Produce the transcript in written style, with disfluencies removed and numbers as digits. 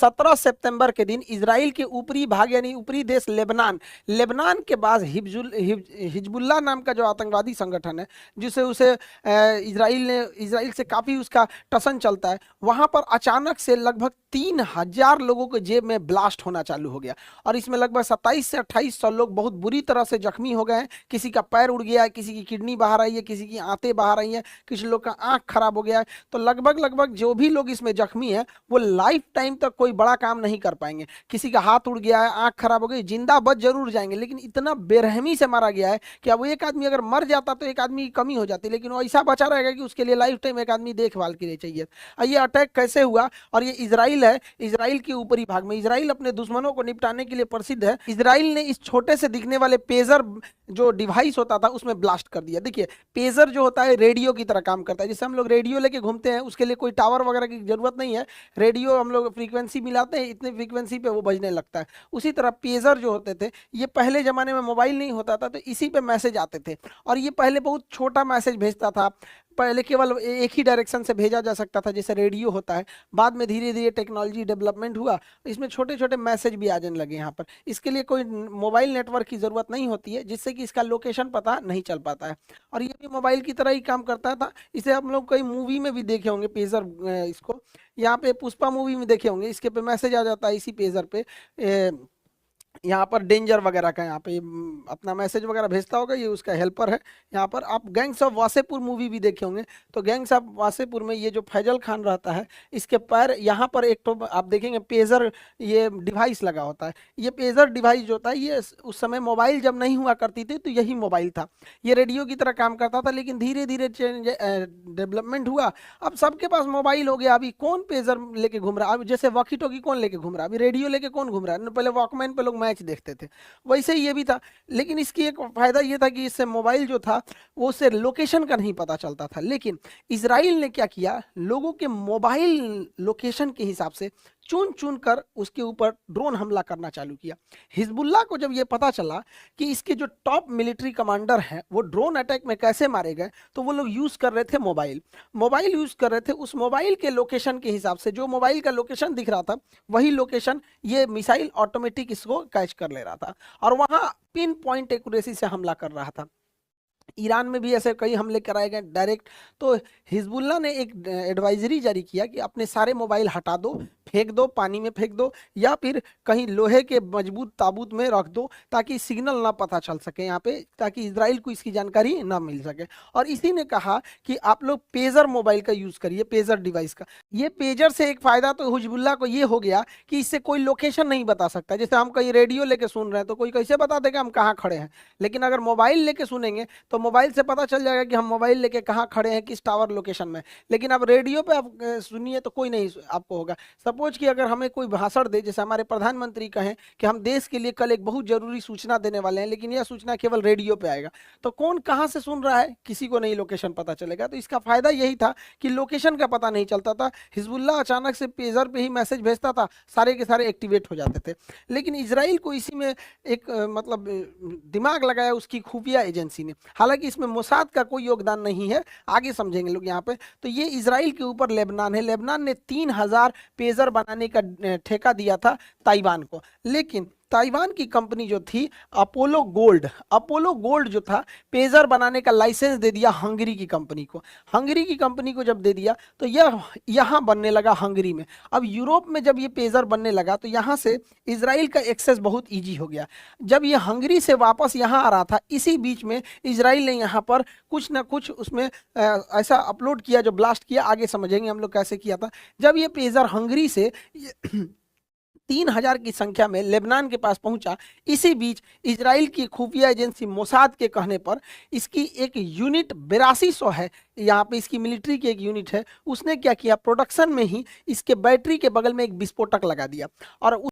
17 सितंबर के दिन इजराइल के ऊपरी भाग यानी ऊपरी देश लेबनान के बाद हिजबुल्लाह नाम का जो आतंकवादी संगठन है, जिसे उसे इजराइल से काफी उसका टसन चलता है, वहां पर अचानक से लगभग 3000 लोगों के जेब में ब्लास्ट होना चालू हो गया और इसमें लगभग 27 से 2800 लोग बहुत बुरी तरह से जख्मी हो गए हैं। किसी का पैर उड़ गया है, किसी की किडनी बाहर आई है, किसी की आंतें बाहर आई हैं, किसी लोग का आंख खराब हो गया है। तो लगभग जो भी लोग इसमें जख्मी है वो लाइफ टाइम तक कोई बड़ा काम नहीं कर पाएंगे। किसी का हाथ उड़ गया है, आंख खराब हो गई, जिंदा बच जरूर जाएंगे, लेकिन इतना बेरहमी से मारा गया है कि अब एक आदमी अगर मर जाता तो एक आदमी की कमी हो जाती, लेकिन वो ऐसा बचा रहेगा कि उसके लिए लाइफ टाइम एक आदमी देखभाल के लिए चाहिए। ये अटैक कैसे हुआ? और ये इजराइल है, इजराइल के ऊपरी भाग में। इजराइल अपने दुश्मनों को निपटाने के लिए प्रसिद्ध है। इजराइल ने इस छोटे से दिखने वाले पेजर जो डिवाइस होता था उसमें ब्लास्ट कर दिया। देखिए, पेजर जो होता है रेडियो की तरह काम करता है। जैसे हम लोग रेडियो लेके घूमते हैं, उसके लिए कोई टावर वगैरह की जरूरत नहीं है। रेडियो हम लोग फ्रीक्वेंसी मिलाते हैं, इतने फ्रीक्वेंसी पे वो बजने लगता है। उसी तरह पेजर जो होते थे, ये पहले जमाने में मोबाइल नहीं होता था तो इसी पे मैसेज आते थे और ये पहले बहुत छोटा मैसेज भेजता था। पहले केवल एक ही डायरेक्शन से भेजा जा सकता था जैसे रेडियो होता है। बाद में धीरे धीरे टेक्नोलॉजी डेवलपमेंट हुआ, इसमें छोटे छोटे मैसेज भी आ जाने लगे यहाँ पर। इसके लिए कोई मोबाइल नेटवर्क की ज़रूरत नहीं होती है, जिससे कि इसका लोकेशन पता नहीं चल पाता है। और ये भी मोबाइल की तरह ही काम करता था। इसे हम लोग कई मूवी में भी देखे होंगे पेजर, इसको यहाँ पे पुष्पा मूवी में देखे होंगे। इसके पे मैसेज आ जाता है इसी पेजर पे। यहाँ पर डेंजर वगैरह का यहाँ पे अपना मैसेज वगैरह भेजता होगा, ये उसका हेल्पर है। यहाँ पर आप गैंग्स ऑफ वासेपुर मूवी भी देखे होंगे, तो गैंग्स ऑफ वासेपुर में ये जो फैजल खान रहता है, इसके पैर यहाँ पर एक तो आप देखेंगे पेजर ये डिवाइस लगा होता है। ये पेजर डिवाइस जो होता है, ये उस समय मोबाइल जब नहीं हुआ करती थी तो यही मोबाइल था। ये रेडियो की तरह काम करता था, लेकिन धीरे धीरे चेंज डेवलपमेंट हुआ। अब सबके पास मोबाइल हो गया। अभी कौन पेजर लेके घूम रहा है? अब जैसे वॉकी टॉकी कौन लेके घूम रहा है? अभी रेडियो लेके कौन घूम रहा है? पहले वॉकमैन पे लोग मैच देखते थे, वैसे ही ये भी था। लेकिन इसकी एक फायदा ये था कि इससे मोबाइल जो था वो उससे लोकेशन का नहीं पता चलता था। लेकिन इजराइल ने क्या किया, लोगों के मोबाइल लोकेशन के हिसाब से चुन चुन कर उसके ऊपर ड्रोन हमला करना चालू किया। हिजबुल्लाह को जब ये पता चला कि इसके जो टॉप मिलिट्री कमांडर हैं वो ड्रोन अटैक में कैसे मारे गए, तो वो लोग यूज कर रहे थे मोबाइल यूज कर रहे थे। उस मोबाइल के लोकेशन के हिसाब से जो मोबाइल का लोकेशन दिख रहा था वही लोकेशन ये मिसाइल ऑटोमेटिक इसको कैच कर ले रहा था और वहां पिन पॉइंट एक्यूरेसी से हमला कर रहा था। ईरान में भी ऐसे कई हमले कराए गए डायरेक्ट। तो हिजबुल्लाह ने एक एडवाइजरी जारी किया कि अपने सारे मोबाइल हटा दो, फेंक दो, पानी में फेंक दो, या फिर कहीं लोहे के मजबूत ताबूत में रख दो ताकि सिग्नल ना पता चल सके यहाँ पे, ताकि इजराइल को इसकी जानकारी ना मिल सके। और इसी ने कहा कि आप लोग पेजर मोबाइल का यूज करिए, पेजर डिवाइस का। ये पेजर से एक फायदा तो हिजबुल्लाह को ये हो गया कि इससे कोई लोकेशन नहीं बता सकता। जैसे हम कहीं रेडियो लेके सुन रहे हैं तो कोई कैसे बता देगा हम कहाँ खड़े हैं, लेकिन अगर मोबाइल लेके सुनेंगे तो मोबाइल से पता चल जाएगा कि हम मोबाइल लेके कहाँ खड़े हैं, किस टावर लोकेशन में। लेकिन अब रेडियो पे आप सुनिए तो कोई नहीं आपको होगा। सपोज कि अगर हमें कोई भाषण दे, जैसे हमारे प्रधानमंत्री कहें कि हम देश के लिए कल एक बहुत जरूरी सूचना देने वाले हैं, लेकिन यह सूचना केवल रेडियो पे आएगा, तो कौन कहाँ से सुन रहा है किसी को नहीं लोकेशन पता चलेगा। तो इसका फायदा यही था कि लोकेशन का पता नहीं चलता था। हिजबुल्लाह अचानक से पेजर पे ही मैसेज भेजता था, सारे के सारे एक्टिवेट हो जाते थे। लेकिन इजराइल को इसी में एक मतलब दिमाग लगाया उसकी खुफिया एजेंसी ने। हालांकि इसमें मोसाद का कोई योगदान नहीं है, आगे समझेंगे लोग यहाँ पे। तो ये इजराइल के ऊपर लेबनान है। लेबनान ने 3000 पेजर बनाने का ठेका दिया था ताइवान को, लेकिन ताइवान की कंपनी जो थी अपोलो गोल्ड जो था पेजर बनाने का लाइसेंस दे दिया हंगरी की कंपनी को। हंगरी की कंपनी को जब दे दिया तो यह यहाँ बनने लगा हंगरी में। अब यूरोप में जब ये पेजर बनने लगा तो यहाँ से इजराइल का एक्सेस बहुत इजी हो गया। जब ये हंगरी से वापस यहाँ आ रहा था, इसी बीच में इजराइल ने यहाँ पर कुछ ना कुछ उसमें ऐसा अपलोड किया जो ब्लास्ट किया। आगे समझेंगे हम लोग कैसे किया था। जब ये पेजर हंगरी से 3000 की संख्या में लेबनान के पास पहुंचा, इसी बीच इजराइल की खुफिया एजेंसी मोसाद के कहने पर इसकी एक यूनिट 8200 है, यहाँ पे इसकी मिलिट्री की एक यूनिट है, उसने क्या किया, प्रोडक्शन में ही इसके बैटरी के बगल में एक विस्फोटक लगा दिया और